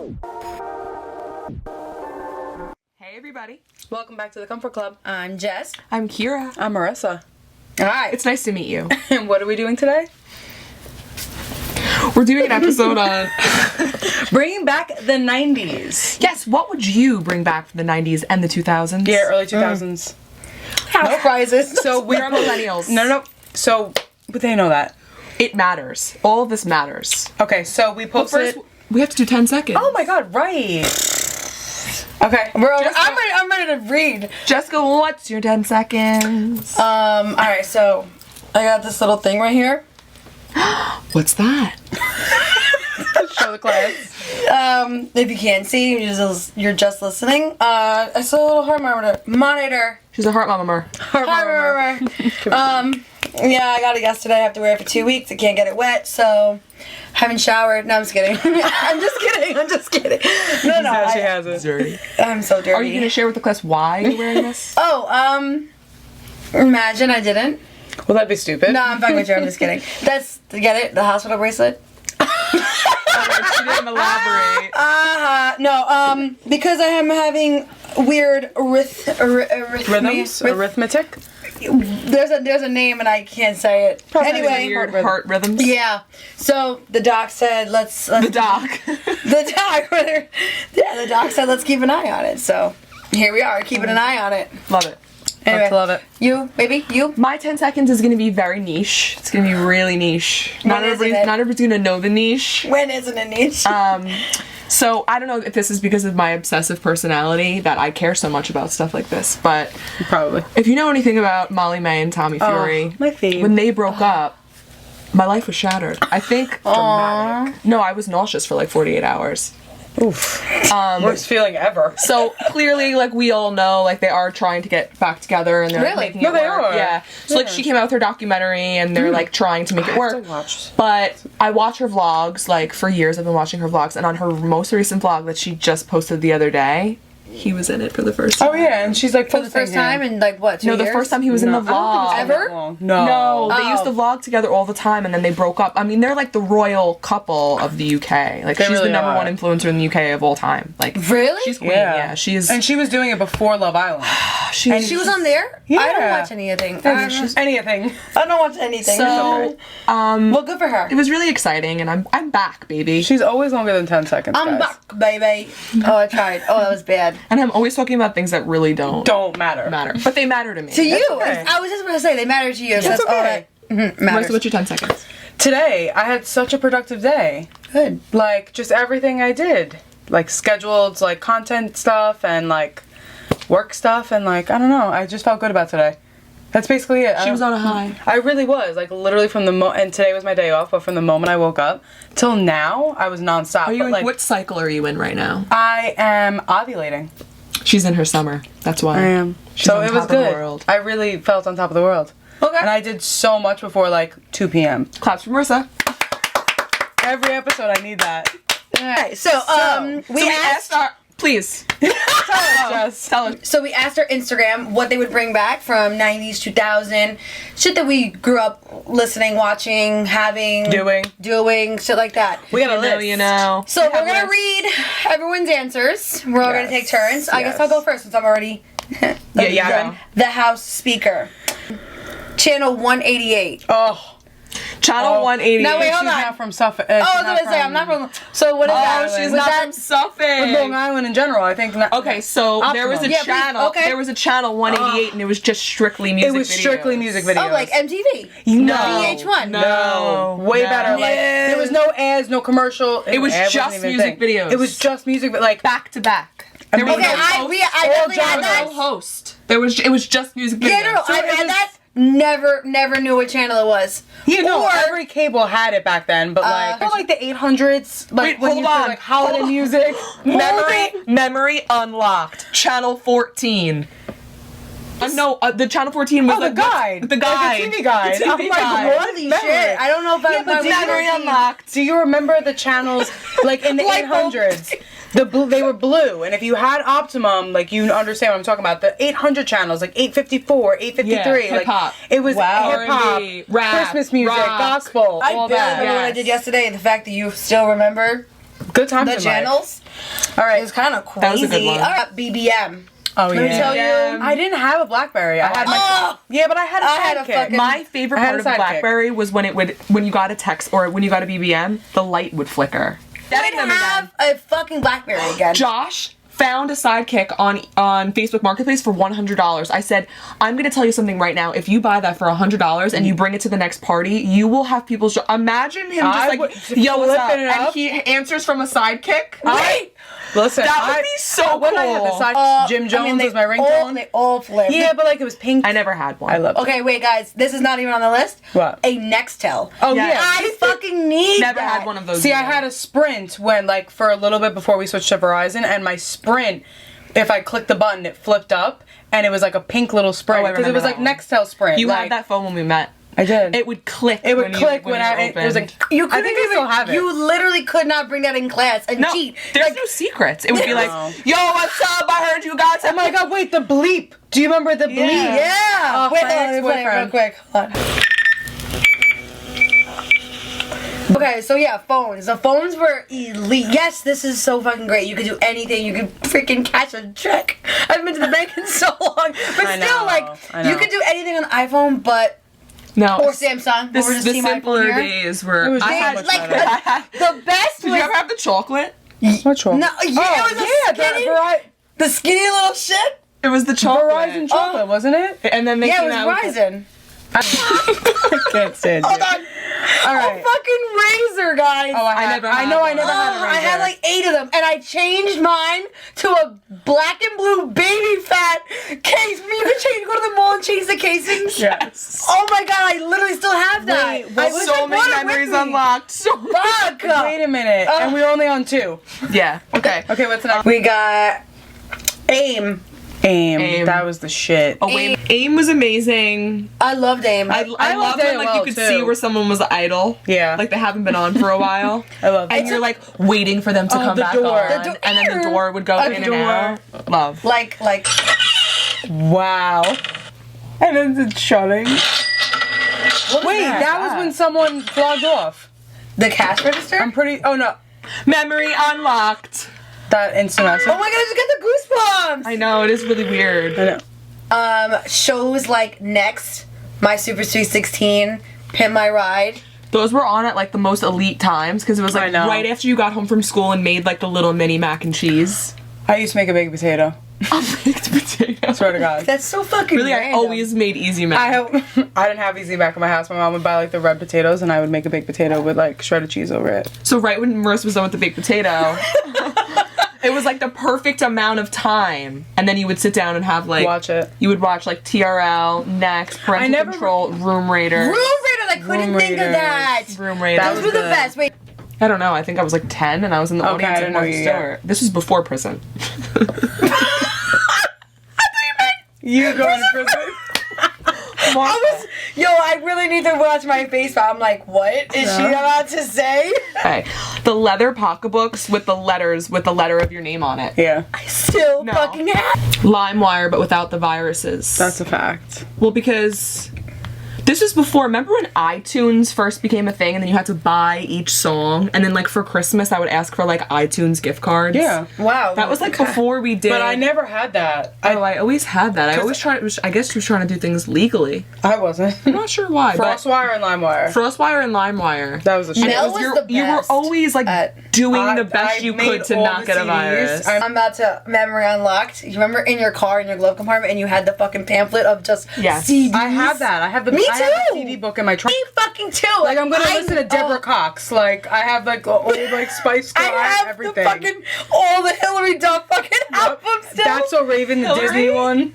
Hey everybody. Welcome back to the Comfort Club. I'm Jess. I'm Kira. I'm Marissa. Hi. It's nice to meet you. And what are we doing today? We're doing an episode on... Bringing back the 90s. Yes, what would you bring back from the 90s and the 2000s? Yeah, early 2000s. House prizes. So we're millennials. No. So, but they know that. It matters. All of this matters. Okay, so we But posted... first, we have to do 10 seconds. Oh my god, right. Okay. I'm ready to read. Jessica, what's your 10 seconds? Alright, so I got this little thing right here. What's that? Show the class. If you can't see, you're just listening. I saw a little heart monitor. She's a heart mama. Heart monitor. Yeah, I got it yesterday. I have to wear it for 2 weeks. I can't get it wet, so haven't showered. No, I'm just kidding. I'm just kidding. No, She has it. Dirty. I'm so dirty. Are you going to share with the class why you're wearing this? Imagine I didn't. Well, that'd be stupid. No, I'm fucking with you. I'm just kidding. Get it? The hospital bracelet? She didn't elaborate. No, because I am having weird Rhythms? Arithmetic? There's a name and I can't say it. Anyway, Weird heart rhythms. yeah. So the doc said let's The doc. the doc said let's keep an eye on it. So here we are, keeping an eye on it. Love it. Anyway, Love it. You, baby, you. My 10 seconds is going to be very niche. It's going to be really niche. Not isn't everybody's, it? not everybody's going to know the niche. When isn't it niche? So I don't know if this is because of my obsessive personality that I care so much about stuff like this, but Probably. if you know anything about Molly May and Tommy Fury, my fave. when they broke up, my life was shattered. I think dramatic. No, I was nauseous for like 48 hours. Oof. Worst feeling ever. So clearly, like we all know, like they are trying to get back together and they're Really? making No, it they work. are. Yeah. So like she came out with her documentary and they're like trying to make it work. watch. But I watch her vlogs, like for years I've been watching her vlogs, and on her most recent vlog that she just posted the other day, he was in it for the first time. Oh yeah, and she's like For the first time in like what? 2 No, years? the first time he was in the vlog. Ever? No. No, they Oh. used to vlog together all the time, and then they broke up. I mean, they're like the royal couple of the UK. Like, They she's really the number are. one influencer in the UK of all time. Like, Really? she's queen. Yeah, she is. And she was doing it before Love Island. She's, She was on there? Yeah. I don't watch anything. Anything. I don't watch anything. So, well, good for her. it was really exciting, and I'm back, baby. She's always longer than 10 seconds, I'm guys. back, baby. Oh, I tried. Oh, that was bad. And I'm always talking about things that really don't matter. but they matter to me. To you. okay. I was just going to say, they matter to you. So that's all okay. that matters. Marissa, what's your 10 seconds? Today, I had such a productive day. Good. Like, just everything I did. Like, scheduled, like, content stuff and, like, work stuff. And, like, I don't know. I just felt good about today. That's basically it. She was on a high. I really was. Like, literally from the and today was my day off, but from the moment I woke up till now, I was nonstop. Are you But, in, like, what cycle are you in right now? I am ovulating. She's in her summer. That's why. I am. She's So on it was top of the good. world. I really felt on top of the world. Okay. And I did so much before like 2 p.m. Claps for Marissa. Every episode I need that. All right. So, we asked. our... Please. Tell us. So we asked our Instagram what they would bring back from 90s, 2000, shit that we grew up listening, watching, having, doing, shit like that. We got a list. You know. So we're gonna read everyone's answers. We're all gonna take turns. I guess I'll go first since I'm already Yeah. the house speaker. Channel 188. Oh. Channel 180. No, wait, hold She's on. not from Suffolk. Oh, I was gonna say I'm not from. So what is that? She's Was not that- from Suffolk. Long Island in general, I think. Not, Okay, so there was a Yeah, please, channel. okay. There was a channel 188, and it was just strictly music. It was strictly videos. music videos. Oh, like MTV. No. VH1. No. Way No. better. Like there was no ads, no commercial. It was ad wasn't just even a music thing. videos. It was just music, but like back to back. There was Okay, no I host. definitely had genres. that. No host. It was just music videos. Yeah, no, So I it had was- that. Never knew what channel it was. you know, Or- every cable had it back then, but like the 800s, like Wait, when hold you on. like holiday Hold on. music. Memory unlocked. Channel 14. No, the channel 14 was Oh, the like guide. The guide. Like the TV guide. The TV I'm like, guide. what? Holy Memory. shit! I don't know if I but Memory unlocked. Do you remember the channels like in the Light bulb. 800s? They were blue, and if you had Optimum, like you understand what I'm talking about. The 800 channels, like 854, 853, Yeah, like hip-hop. it was Wow. hip hop, R&B, rap, Christmas music, rock. gospel, I all barely that. remember what I Yes. did yesterday. The fact that you still remember. Good times The in life. channels. All right. It was kind of crazy. That was a good one. All right, BBM. Oh Let me tell you. I didn't have a BlackBerry. I had my. Oh! Yeah, but I had a I had a Sidekick. fucking- My favorite I had part a of sidekick. BlackBerry was when when you got a text or when you got a BBM, the light would flicker. I didn't have a fucking BlackBerry again. Josh found a sidekick on Facebook Marketplace for $100. I said, I'm gonna tell you something right now. If you buy that for $100 and you bring it to the next party, you will have people. Imagine him just I like, would- yo, what's up? flipping it And up. he answers from a sidekick. Wait! Listen, That would be so when I had the cool. side, Jim Jones was my ringtone. They all flip. Yeah, but like it was pink. I never had one. I love it. Okay, wait, guys. This is not even on the list. What? A Nextel. Oh Yeah. yeah. I fucking need Never that. had one of those. See, I either. had a Sprint when like for a little bit before we switched to Verizon, and my Sprint, if I clicked the button, it flipped up, and it was like a pink little Sprint Oh, I because it was like remember Nextel Sprint. You like, had that phone when we met. I did. It would click. It would click when you I. It was opened. like You I couldn't think I even. still have it. You literally could not bring that in class and No, cheat. there's Like, no secrets. It would be like, No. yo, what's up? I heard you guys. Oh my god! Wait, the bleep. Do you remember the bleep? yeah. Oh, Wait, my let me play it real ex-boyfriend. quick. Hold on. Okay, so yeah, phones. The phones were elite. Yes, this is so fucking great. You could do anything. You could freaking cash a check. I haven't been to the bank in so long, but I still, know, like, I know. you could do anything on the iPhone, but No. or Samsung. This or is just the Team iPhone simpler here. days where It was I just had so much like better. I had- the best Did was you ever have the chocolate? What's wrong? no, yeah, it was yeah, the skinny, the skinny little shit. It was the chocolate. Verizon chocolate, wasn't it? And then they Yeah, came it was out with Verizon. I can't stand Hold it. on. All A right. fucking razor, guys. Oh, I never had I know. I one. never had a Oh, I razor. had like 8 of them, and I changed mine to a black and blue baby fat case. You could change, go to the mall and change the casings. Yes. Oh my god, I literally still have that. Wait, I what wish so I many brought it with memories me. unlocked. So Fuck. Wait a minute, and we're only on 2. yeah. Okay. Okay, what's next? We got AIM. AIM. That was the shit. Oh wait, AIM was amazing. I loved AIM. I I love loved when like you AOL could too. see where someone was idle. Yeah. Like they haven't been on for a while. I love And it. you're like waiting for them to come the back door. on, The door. and then the door would go A in and door. out. Love. like Wow. And then it's shutting. what was Wait, that was when someone logged off. the cash register. I'm pretty. Oh no, Memory unlocked. that instant message. Oh my god, I just got the goosebumps. I know, it is really weird. I know. Shows like Next, My Super Sweet 16, Pimp My Ride. Those were on at like the most elite times because it was I like know. right after you got home from school and made like the little mini mac and cheese. I used to make a baked potato. Baked potato. Swear to God. That's so fucking Really, I random. always made easy mac. I didn't have easy back in my house. My mom would buy like the red potatoes, and I would make a baked potato with like shredded cheese over it. So right when Marissa was done with the baked potato, it was like the perfect amount of time, and then you would sit down and have like Watch it. You would watch like TRL, Next, Parental I never- Control, Room Raider. Room Raiders, I couldn't Room think of Raiders. that. Room Raider. That Those was were the good. best. Wait, I don't know. I think I was like 10, and I was in the Okay, audience I of didn't know Martha you Stewart. This was before prison. You going to prison? I was, I really need to watch my face. I'm like, what is she about to say? Okay. The leather pocketbooks with the letter of your name on it. Yeah, I still No. fucking have. LimeWire, but without the viruses. that's a fact. Well, because this was before. Remember when iTunes first became a thing, and then you had to buy each song, and then like for Christmas, I would ask for like iTunes gift cards. Yeah, Wow. That was like before we did. but I never had that. I always had that. I always tried. I guess you were trying to do things legally. I wasn't. I'm not sure why. but Frostwire and LimeWire. FrostWire and LimeWire. That was a And shit. it Mel was your- the You were best always like at- doing the best I you made could to all not the get a CDs. virus. I'm about to memory unlocked. You remember in your car in your glove compartment and you had the fucking pamphlet of just Yes. CDs? I have that. I have the. Me I have the too. CD book in my trunk. Me fucking too. Like I'm gonna I- listen to Deborah Cox. Like I have like old like Spice I Girl, have everything. the fucking all the Hillary Duff fucking albums still. That's So Raven, the Hillary? Disney one.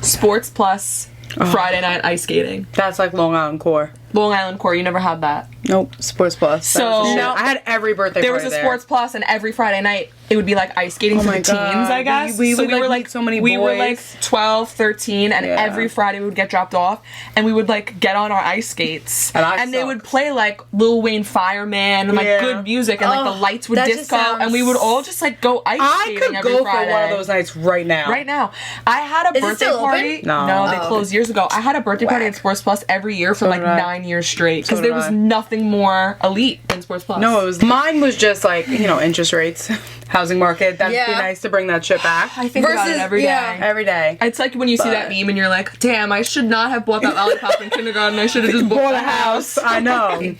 Sports Plus, Friday night ice skating. That's like Long Island Core. Long Island Core, you never had that. Nope, Sports Plus. So- That was the shit. No. I had every birthday There was party a Sports Plus, and every Friday night it would be like ice skating Oh for my the teens, God. I guess. We so would, we were like, like meet so many we were boys. like 12, 13, and Yeah. every Friday we would get dropped off, and we would like get on our ice skates, And they sucked. would play like Lil Wayne Fireman and like Yeah. good music, and like Oh, the lights would that just disco, sounds- and we would all just like go ice I skating could every go Friday. for one of those nights right now. Right now, I had a Is it birthday still party. open? No. they Oh, closed years ago. I had a birthday party Whack. at Sports Plus every year for So like did I. 9 years straight because So there did was I. nothing more elite than Sports Plus. No, it was mine was just like, interest rates, housing market. That'd be Yeah. nice to bring that shit back I think about it Versus- every day. yeah. every day. It's like when you see that But- meme and you're like, damn, I should not have bought that lollipop in kindergarten. I should have just bought the house. I know.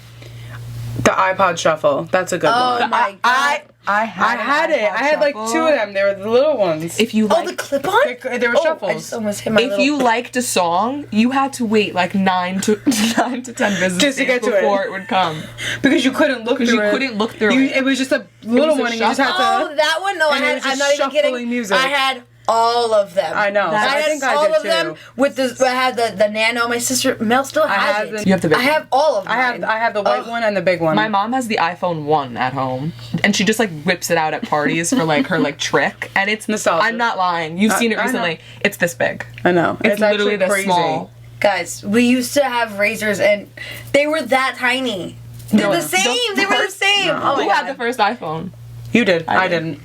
The iPod Shuffle. That's a good Oh one. my god. I had it. I had like two of them. They were the little ones. If you Oh, like, the clip-on? They were I shuffles. just almost hit my if little... you liked a song, you had to wait like 9 to 10 business Just to days get to it. before it would come. Because you couldn't look through Because you it. couldn't look through You- it. It was just a little was a one, and you just had Oh, to. that one? No, And it was I'm just not even kidding. shuffling music. I had all of them. I know. That's- I I had think I all did of them too. with the. I had the Nano. My sister Mel still has have it. the- You have the big I have all of them. I have the white one and the big one. My mom has the iPhone 1 at home, and she just like whips it out at parties for like her like trick, and it's Nostalgia. I'm not lying. You've seen it I know. recently. It's this big. I know. It's literally actually this crazy. small. Guys, we used to have razors, and they were that tiny. They're No, the same. They were the first- same. Oh my Who had god. the first iPhone? You did. I I did. didn't.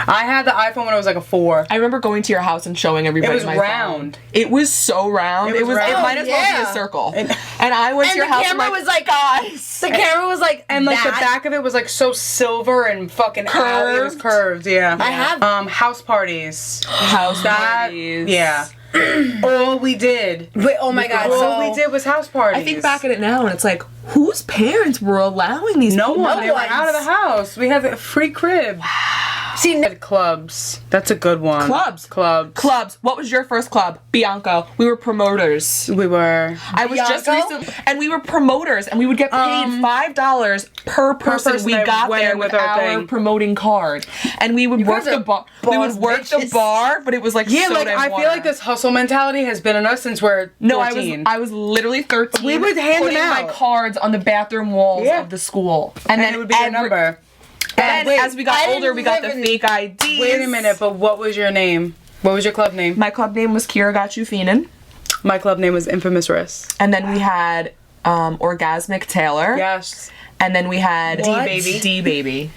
I had the iPhone when I was like a 4. I remember going to your house and showing everybody It was my round. phone. It was so round. It was round. It might as well be Yeah. a circle. And I went to And your the house camera and was like- guys. The camera was like, And like the that. back of it was like so silver and fucking alley. It was curved. Yeah. I have- house parties. house That parties. yeah. All we did. Wait, oh my god. All So we did was house parties. I think back at it now and it's like, whose parents were allowing these No people? one. They were one's. out of the house. We had a free crib. see, Clubs. That's a good one. Clubs. Clubs. Clubs. What was your first club? Bianco. We were promoters. We were. I was just Bianco? recently, and we were promoters, and we would get paid $5 per person. person We that got went there in with with our our thing. promoting card, and we would work guys are the bar. We would boss work the bitches. bar, but it was like Yeah, soda like and I water. feel like this hustle mentality has been in us since we're 14. No, I was literally 13. We would hand them putting my out. cards on the bathroom walls Yeah. of the school, and then it would be your number. And Wait, as we got I older, we got the didn't fake IDs. Wait a minute, but what was your name? What was your club name? My club name was Kira Got You Feenin', My club name was Infamous Wrist. and then we had Orgasmic Taylor. Yes. And then we had What? D Baby.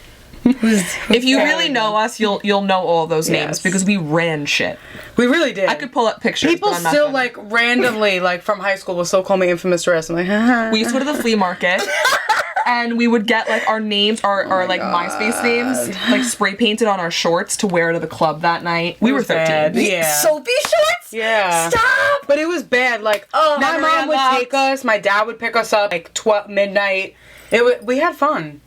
If you really know us, you'll know all those names Yes. because we ran shit. We really did. I could pull up pictures. People but I'm not still gonna. like randomly like from high school will still call me Infamous Wrist. I'm like, haha. We used to go to the flea market. And we would get like our names, our like MySpace names, like spray painted on our shorts to wear to the club that night. We were 13. bad. Yeah. Soapy shorts? Yeah. Stop! But it was bad. Like my Memory mom would unlocked. take us. My dad would pick us up like 12 midnight. We had fun.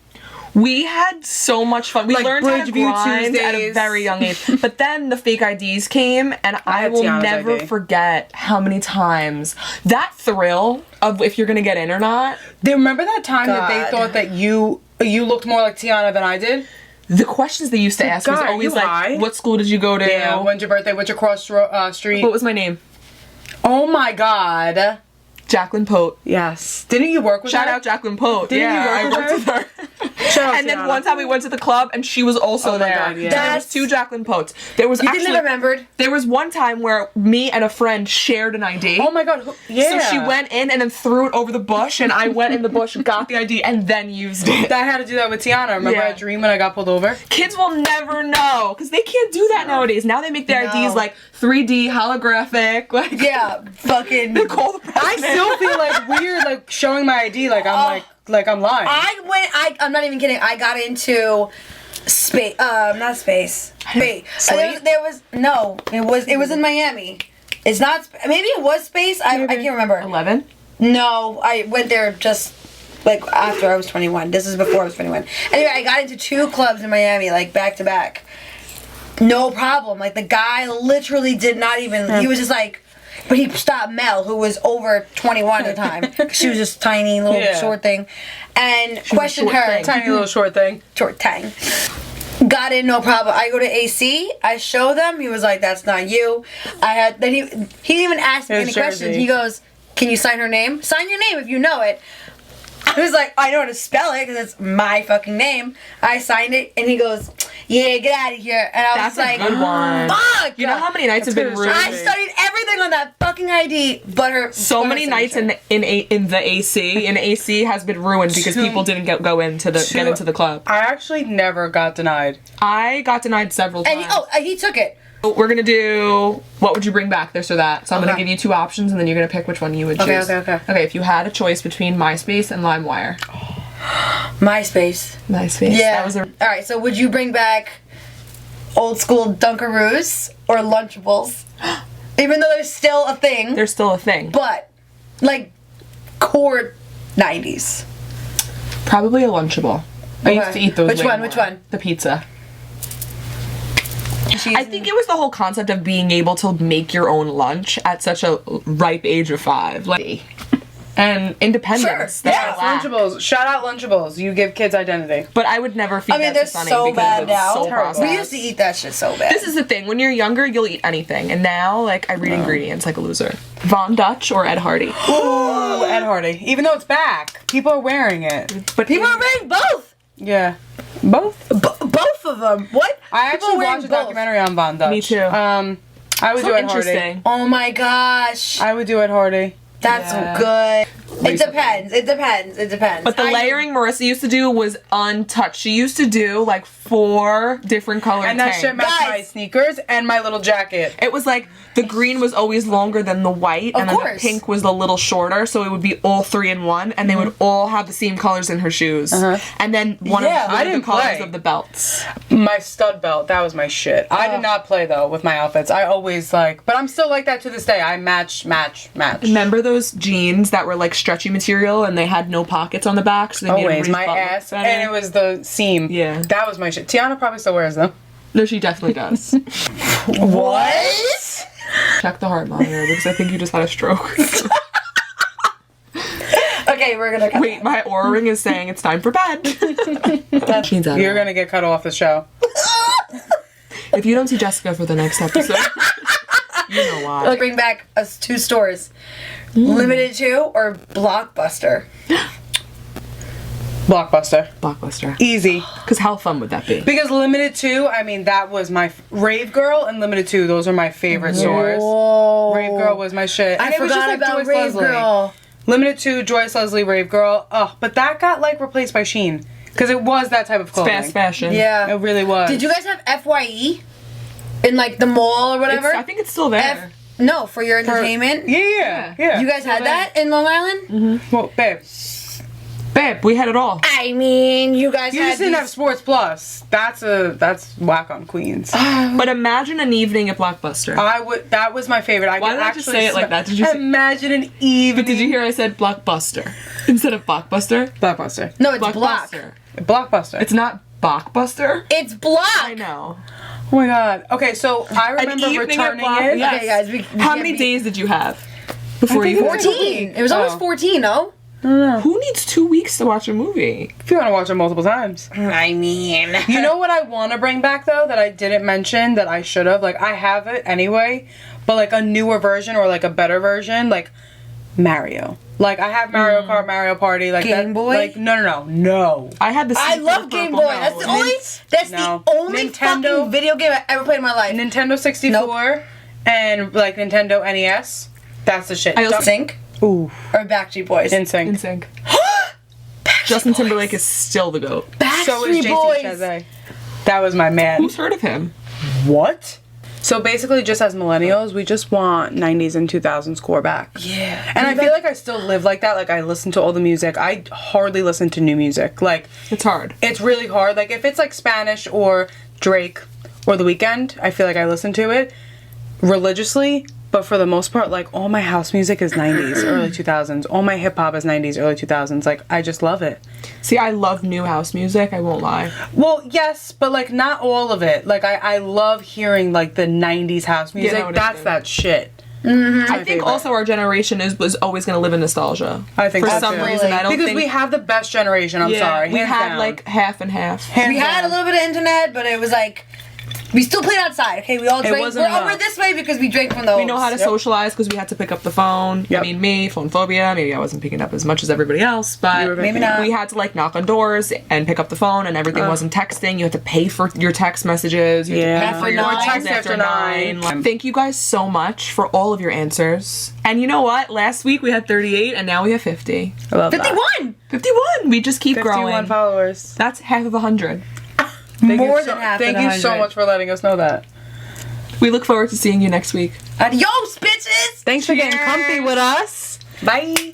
We had so much fun. We Like learned how to Bridgeview grind at a Tuesdays. very young age. But then the fake IDs came, and I had will Tiana's never ID. forget how many times that thrill of if you're gonna get in or not. They remember that time that they God. thought that you looked more like Tiana than I did? The questions they used to ask was God, are always you like, high? "What school did you go to? Yeah. When's your birthday? What's your cross street? What was my name?" Oh my god. Jacqueline Pote. Yes. Didn't you work with Shout her? out Jacqueline Pote. Didn't you yeah, work I worked with with her. Shout out And then Tiana. one time we went to the club and she was also Oh my there. God, yeah. There was That's- 2 Jacqueline Potes. There was You actually didn't remembered? there was one time where me and a friend shared an ID. Oh my god. Yeah. So she went in and then threw it over the bush, and I went in the bush, got the ID, and then used it. I had to do that with Tiana. Remember Yeah. I dreamed when I got pulled over? Kids will never know because they can't do that nowadays. Now they make their No. IDs like 3D holographic, like Yeah, fucking. they call the I president. still feel like weird, like showing my ID, like I'm like I'm lying. I'm not even kidding. I got into space. Not space. Wait. There was no. It was in Miami. It's not. Maybe it was space. I can't remember. 11. No, I went there just like after I was 21. This is before I was 21. Anyway, I got into 2 clubs in Miami, like back to back. No problem. Like the guy literally did not even. He was just like. But he stopped Mel, who was over 21 at the time. 'Cause she was just tiny, little Yeah. short thing. And questioned short her. thing. Tiny little short thing. Short tang. Got in, no problem. I go to AC. I show them. He was like, "That's not you." Then he didn't even ask me His any questions. jersey. He goes, "Can you sign her name? Sign your name if you know it." I was like, "I know how to spell it because it's my fucking name." I signed it, and he goes, "Yeah, get out of here." And I That's was a like, good one. "Fuck!" You know how many nights have been good. ruined? I studied everything on that fucking ID, but her. So but her many nights signature. in the AC. In AC has been ruined because people didn't go into the get into the club. I actually never got denied. I got denied several And times. he took it. We're gonna do what would you bring back, this or that. So I'm gonna Okay. give you 2 options, and then you're gonna pick which one you would choose. Okay. Okay, if you had a choice between MySpace and LimeWire. MySpace. MySpace. Yeah. That was a. All right. So would you bring back old school Dunkaroos or Lunchables? Even though they're still a thing, They're still a thing. but like core 90s. Probably a Lunchable. I used to eat those. Which way one? more. Which one? The pizza. I think it was the whole concept of being able to make your own lunch at such a ripe age of 5, like, and independence. Sure, that yeah. I lack. Lunchables. Shout out Lunchables. You give kids identity. But I would never feed I mean, that they're to Sunny so because bad it's now. so Terrible. processed. We used to eat that shit so bad. This is the thing. When you're younger, you'll eat anything, and now, like, I read ingredients like a loser. Von Dutch or Ed Hardy. Ooh, Ed Hardy. Even though it's back, people are wearing it. But People are wearing both. Yeah. Both? Both of them. What? I People actually are wearing watched a both. documentary on Von Dutch. Me too. I would So do Ed Hardy. interesting. Oh my gosh. I would do Ed Hardy. That's Yeah. good. It Recently. depends. It depends. It depends. But the layering Marissa used to do was untouched. She used to do like 4 different colored And that tanks. shit matched my Guys. sneakers and my little jacket. It was like the green was always longer than the white, and then the course. pink was a little shorter, so it would be all 3 in one, and they would all have the same colors in her shoes. And then one Yeah, of I the didn't colors play. of the belts. My stud belt, that was my shit. I did not play though with my outfits. I always like, but I'm still like that to this day. I match. Remember those jeans that were like stretchy material and they had no pockets on the back, so they made Always everybody's my butt look ass, better? and it was the seam. Yeah. That was my shit. Tiana probably still wears them. No, she definitely does. what? Check the heart monitor because I think you just had a stroke. Okay, we're gonna cut Wait, my Oura ring is saying it's time for bed. Jeans out. You're gonna get cut off the show. If you don't see Jessica for the next episode, you know why. Let's bring back us 2 stores. Limited 2 or Blockbuster? Blockbuster. Blockbuster. Easy. Because how fun would that be? Because Limited 2, I mean, that was my Rave Girl and Limited 2. Those are my favorite stores. Whoa. Rave Girl was my shit. I And it was just forgot like about Joyce Rave Leslie. Girl. Limited 2, Joyce Leslie, Rave Girl. Oh, but that got like replaced by Shein. Because it was that type of clothing. Fast fashion. Yeah. It really was. Did you guys have FYE in like the mall or whatever? I think it's still there. No, for your entertainment. Yeah. You guys had that in Long Island? Well, babe, Babe, we had it all. I mean, you guys you had just didn't these- have Sports Plus. That's whack on Queens. But imagine an evening at Blockbuster. That was my favorite. Why did I just say it like that? Did you say- imagine an evening? But did you hear I said Blockbuster instead of Blockbuster? Blockbuster? No, it's Block. Blockbuster. Blockbuster. It's not Blockbuster. It's Block. I know. Oh my god. Okay, so I An remember evening at returning Block- it. Yes. Okay, guys, we How can't many be- days did you have before you? think it was 14. It was almost Oh. 14, no? Who needs 2 weeks to watch a movie? If you want to watch it multiple times. I mean. You know what I want to bring back though that I didn't mention that I should have? Like I have it anyway, but like a newer version or like a better version, like Mario. Like I have Mario Kart, Mario Party, like Game that, Boy? Like no. I had the. I super love Game purple Boy. That's the one. only. That's No. the only Nintendo- fucking video game I ever played in my life. Nintendo 64 and like Nintendo NES. That's the shit. I also- Sync Ooh, or Backstreet Boys? NSYNC. In sync. Justin Timberlake is still the goat. So is Backstreet JC Boys. Chazé. That was my man. Who's heard of him? What? So basically, just as millennials, we just want 90s and 2000s core back. Yeah. And I feel like I still live like that. Like, I listen to all the music. I hardly listen to new music. Like, It's hard. it's really hard. Like, if it's like Spanish or Drake or The Weeknd, I feel like I listen to it religiously. But for the most part, like, all my house music is 90s, early 2000s. All my hip hop is 90s, early 2000s. Like, I just love it. See, I love new house music. I won't lie. Well, yes, but like not all of it. Like I love hearing like the 90s house music. no, it is That's good. that shit. I think favorite. also our generation was always going to live in nostalgia. I think for so, some too. reason I don't Because think we have the best generation, I'm sorry. we hands had down. like half and half. Hands We had a down. little bit of internet, but it was like we still played outside. Okay, we all drank. wasn't We're enough. over this way because we drank from those. We know how to socialize because we had to pick up the phone. Yep. I mean, me, phone phobia. Maybe I wasn't picking up as much as everybody else, but Maybe not. we had to like knock on doors and pick up the phone, and everything wasn't texting. You had to pay for your text messages. You had to Yeah. pay for After your nine. calls Text after nine. Like, thank you guys so much for all of your answers. And you know what? Last week we had 38, and now we have 50. I love that. 51. 51. We just keep 51 growing. followers. That's half of 100. Thank More you than half Thank of you so 100. much for letting us know that. We look forward to seeing you next week. Adios, bitches! Thanks for getting comfy with us. Bye.